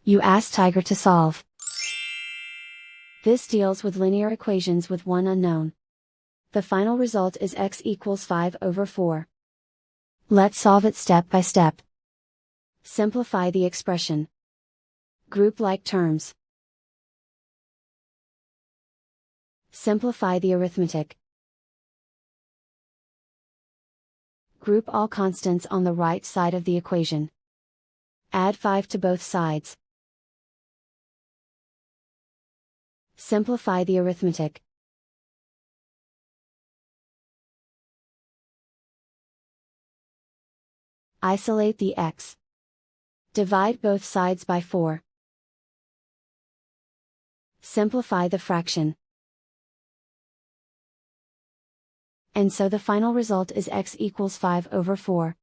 You ask Tiger to solve. This deals with linear equations with one unknown. The final result is x equals 5/4. Let's solve it step by step. Simplify the expression. Group like terms. Simplify the arithmetic. Group all constants on the right side of the equation. Add 5 to both sides. Simplify the arithmetic. Isolate the x. Divide both sides by 4. Simplify the fraction. And so the final result is x equals 5/4.